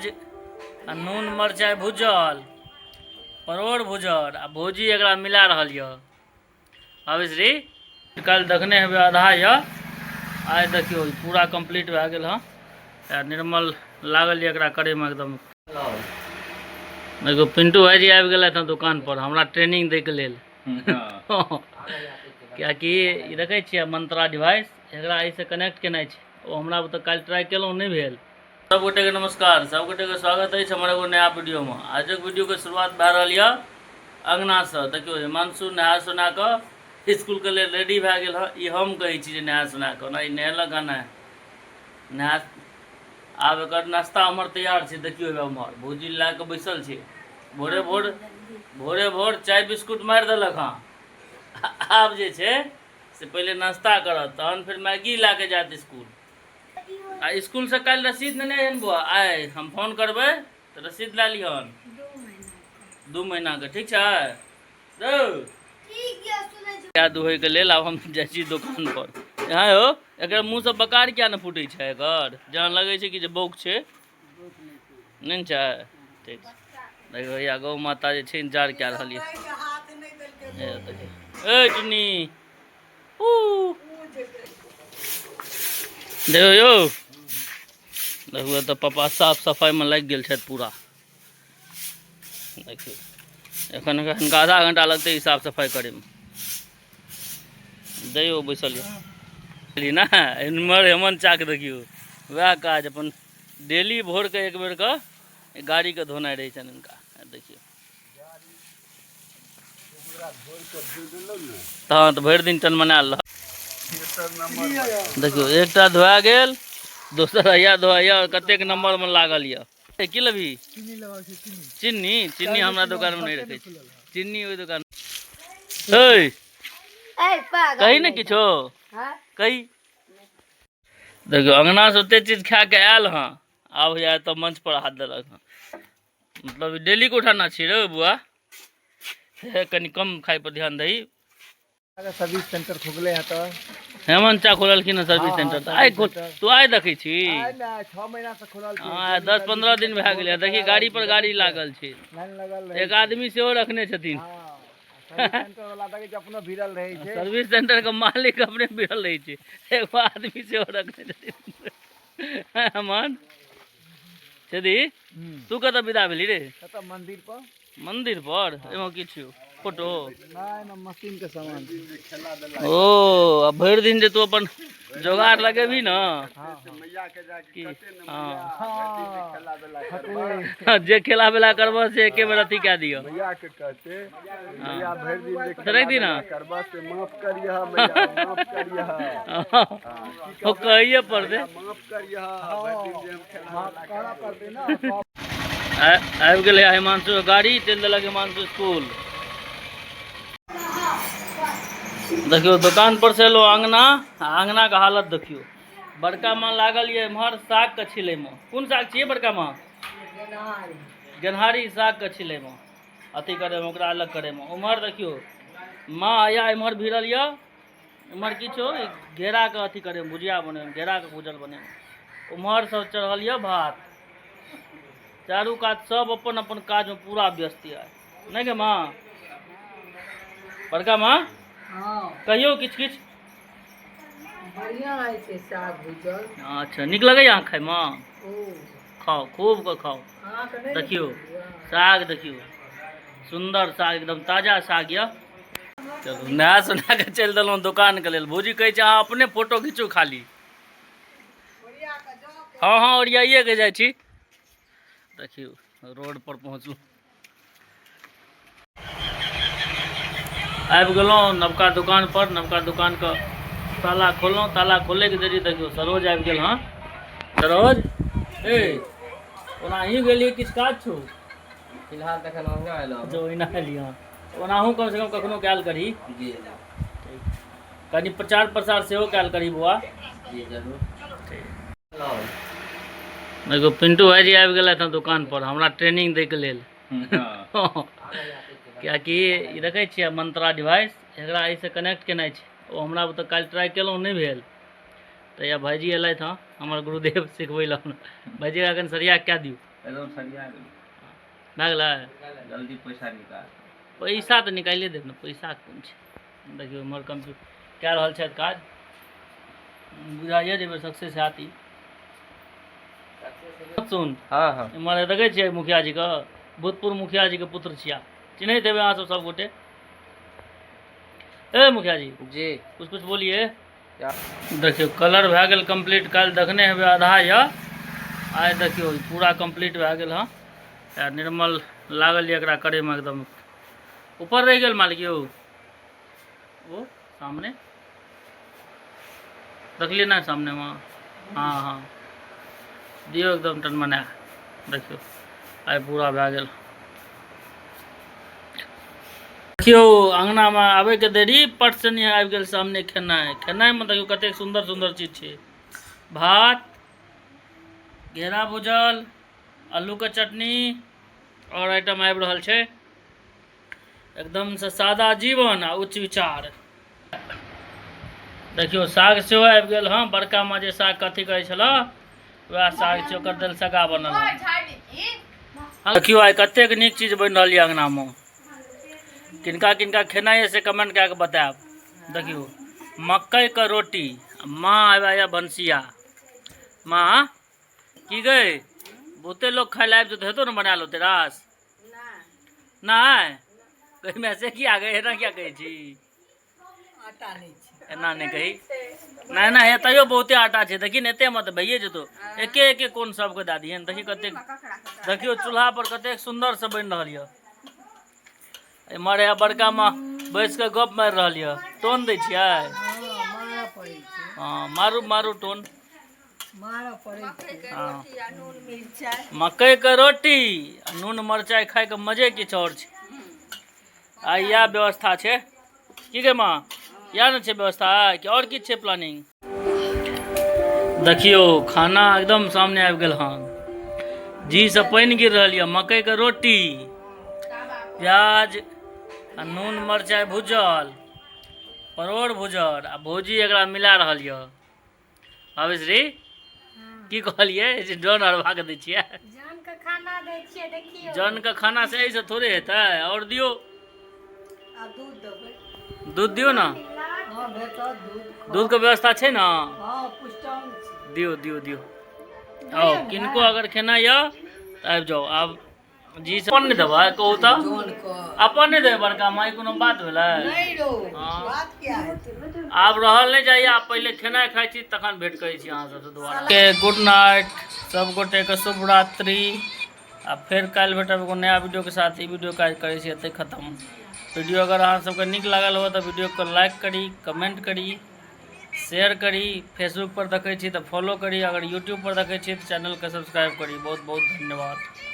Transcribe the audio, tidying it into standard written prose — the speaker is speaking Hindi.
प्याज आ नून मरचाई भुजल, परोड़ भुजल आ भुजी एकरा मिला रहल य। अभिश्री कल देखने हेबे आधा य, आज देखियो पूरा कंप्लीट भए गेल हाँ। निर्मल लागल य एकरा करे में एकदम। एगो पिंटू भाईजी आबि गेल था दुकान पर हमरा ट्रेनिंग दे के लेल। कियाकि ई देखे छियै मंत्रा डिवाइस, एकरा एहिसँ कनेक्ट केनाइ छै। ओ हमरा तो काल्हि ट्राई केलहुँ नहीं भेल। सब गोटे के नमस्कार, सब गोटे के स्वागत है हमर एगो नया वीडियो में। आजक वीडियो के शुरुआत भए रहल य अंगना से। देखियो हिमांशु नहा सुना के स्कूल के लिए रेडी भए गेल है। ई हम कहे छी जे नहा सुना के, ना ई नहेलक है नहा। आब एकर नाश्ता हमर तैयार छै। देखियो उम्हर भौजी ला के बैसल छै। भोरे भोर चाय बिस्कुट मारि देलक हाँ। आब जे छै से पहले नाश्ता करत, तहन फिर मैगी ला के जात स्कूल। आ स्कूल से काल्हि रसीद नेने हन बुआ, आइ हम फोन करबै तो रसीद ला लिहन 2 महीना के। ठीक छै क्या दुहै के लेल आब हम जाइ छी दुकान पर। यहाँ हो एकर मुँह से बकार क्या न फूटे छै एकर, जहाँ लगे छै कि जे बौक छै नहीं छै। ठीक देखियो भैया गौ माता जे छै इंतजार कए रहल ये। ए टुन्नी देखो यो, देखियो तो पापा साफ सफाई में लग गेल छथि पूरा। देखियो एखन हिनका आधा घंटा लगते ही साफ सफाई करे में। दैयो बैसल ये ना इमहर हेमंत चा के देखियो वह काज अपन डेली भोर के एक बेर के गाड़ी के धोनाई रहे छन इनका। देखियो हाँ तो भरि दिन टनमनायल रह। देखियो एकटा धोआ गेल, दोसर हैया धोया और कतेक नंबर में लागल य। की लेबही? चीनी चीनी हमरा दुकान में नहीं रखे। चीनी ओई दुकान हे कही ना किछो कही। देखियो अंगना से ओते चीज खा के आयल हाँ, आब या तो मंच पर हाथ देलक हाँ। मतलब डेली को उठाना छी रे बुआ, कनी कम खाए पर ध्यान दही। सर्विस सेंटर खुगले है तो हेमंत चा खोललखिन सर्विस सेंटर तो आइ तू आइ देखै छी 6 महीना से खुलल छै। हाँ 10-15 दिन भए गेलै। देखी गाड़ी पर गाड़ी लागल छै, एक आदमी सेहो रखने छथिन। सर्विस सेंटर वाला देखे छै अपनो भिड़ल रहे छै। सर्विस सेंटर के मालिक अपने भिड़ल रहे छै, एगो आदमी सेहो रखने छथिन। अमन छदी तू कत विदा भेली रे? मंदिर पर। मंदिर पर एमे की छियो फोटो नहीं मशीन के सामान। ओ अब भर दिन जे तू अपन जोगाड़ लगेबी ना जे खेला बेला करबो से एके बेर अथी कह दियो। भैया के कहते भैया भर दिन रख दी ना करबा से माफ करिया भैया माफ करिया। ओ कहिए पर दे माफ करिया भर दिन जे हम खेला कहला पड़ते ना। आबि गेलै हिमांशु गाड़ी, चलि देलक हिमांशु स्कूल। देखियो दुकान पर से लो अंगना, अंगना का हालत देखियो। बड़का माँ लागल ये इम्हर साग के छिले में। कौन साग छिए बड़का माँ? गेनहारी साग के छिले में अथी करे में, ओकरा अलग करे में। उम्हर देखियो माँ आया इम्हर भिड़ल य। इम्हर किछो घेरा के अथी करे में, भुजिया बने, घेरा के भुजल बने। उम्हर सब चढ़ल य भात। चारू कात सब अपन अपन काज में पूरा व्यस्त है, नहीं गे माँ? बड़का माँ कहियो किछ किछ बढ़िया है से साग भुजल। अच्छा निक लगे यहाँ खाए में? खाओ खूब के खाओ। देखियो साग देखियो सुंदर साग, एकदम ताजा साग या। चलो नहा सुना के चल दिलों दुकान के लेल। भौजी कहे अहाँ अपने फोटो खींचू खाली। हाँ हाँ ओरियाइए के जाइ छी। देखियो रोड पर पहुँचलू, आबि गेलहुँ नवका दुकान पर। नवका दुकान का ताला खोललहुँ, ताला खोले के देरी देखियो सरोज आबि गेल हाँ। सरोज ए ओना ही गेलिए किछ काज छौ? फिलहाल तखन ओहिना एलहुँ। जो ओहिना एलिए हाँ, ओनाहू कम से कम कखनो कैल करी। जी कनी प्रचार प्रसार सेहो कैल करी बुआ। जी जरूर। देखो पिंटू भाईजी आबि गेल था दुकान पर हमरा ट्रेनिंग दे के लेल। कियाकि ई देखे छियै मंत्रा डिवाइस, एकरा एहिसँ कनेक्ट केनाइ छै। ओ हमरा तो काल्हि ट्राई केलहुँ नहीं भेल, तो या भाईजी एलथि हाँ हमर गुरुदेव सिखबै लए। भाईजी अखन सरिया क्या दियो एकदम सरिया गेल भए गेलै जल्दी पैसा निकाल पैसा तऽ निकालिए देब ने पैसा कोन छै देखियौ हमर कंप्यूटर कए रहल छथि काज बुझाइए जे सक्सेस हैत ई सुन हाँ हाँ इम्हर देखै छियै मुखिया जी के भूतपूर्व मुखिया जी के पुत्र छिया चिन्हैत हेबै अहाँ सब गोटे ए मुखिया जी जी कुछ बोलिए क्या देखियो कलर भए गेल कंप्लीट काल्हि देखने हेबै आधा यऽ आइ देखियो पूरा कंप्लीट भए गेल हँ निर्मल लागल यऽ एकरा करैमे एकदम ऊपर रहि गेल मालिक यौ ओ सामने देखलिए ना सामने में हाँ हाँ दियो एकदम टनमना देखियो आइ पूरा भए गेल देखियो अंगना में आबे के देरी पट से नहीं आबि गेल सामने खेनाइ में देखियो कतेक सुंदर सुंदर चीज छै भात घेरा भुजल आलू के चटनी और आइटम आबि रहल छै एकदम से सादा जीवन आ उच्च विचार देखियो साग सेहो आबि गेल हाँ बड़का में जे साग कथी कहै छला वएह साग छै ओकर दल सगा बनल देखियो आइ कतेक नीक चीज बनि रहल यऽ अंगना में किनका किनका खेनाइ से कमेंट कए के बतायब देखियो मकई के रोटी माँ आबि भनसिया माँ की गई बहुते लोग खाए ला आबि जेतै हेतौ ने बनायल होतै रास नहीं कहीं में से किया गए एना क्या कहे छी आटा नहीं छै एना नहीं कही नहीं ना है तैयो बहुते आटा छै देखी ने एते मत भइए जेतो एके एके कोन सबके दए दिहन देखी कतेक देखियो चूल्हा पर कतेक सुंदर से बनि रहल यऽ एम्हर बड़का में बैस के गप मारि रहल यऽ टोन दै छियै मारऽ पड़ै छै हाँ मारू मारू टोन मारऽ पड़ै छै हाँ नून मिरचाइ मकई के रोटी आ नून मरचाई खाए के मजे किछु और छै आ यह व्यवस्था छै की गे माँ या न छै व्यवस्था कि और किछु छै प्लानिंग देखियो खाना एकदम सामने आबि गेल हन जी से पानि गिर रहल यऽ मकई के रोटी प्याज आ नून मरचाई भुजल परोड़ भुजल आ भौजी एकरा मिला रहल यऽ भावेश्री की कहलिए जे जन अरवा के दै छियै जान के खाना दै छियै देखियो जन के खाना से ऐसे थोड़े हेतै और दियो आ दूध देबै दूध दियो ना हां भेटत दूध दूध के व्यवस्था छै ना हां पुष्टांग छै दियो दियो दियो आओ किनको अगर खेना यऽ तऽ आबि जाओ आब जी से अपन नहीं देबै कहू तऽ जोन को अपन नहीं देबै बड़का माई कोनो बात भेलै नहीं रो हाँ। बात क्या है आब रहल नहीं जाइए आब पहले खेनाइ खाइ छी तखन भेंट करै छी अहाँ सबसे दोबारा के गुड नाइट सब गोटे के शुभ रात्रि आ फिर काल्हि भेटब एगो नया वीडियो के साथ ई वीडियो काज करै छी एते खत्म वीडियो अगर अहाँ सबके नीक लागल हो तो वीडियो को लाइक करी कमेंट करी शेयर करी फेसबुक पर देखै छी तो फॉलो करी अगर यूट्यूब पर देखै छी तो चैनल के सब्सक्राइब करी बहुत बहुत धन्यवाद।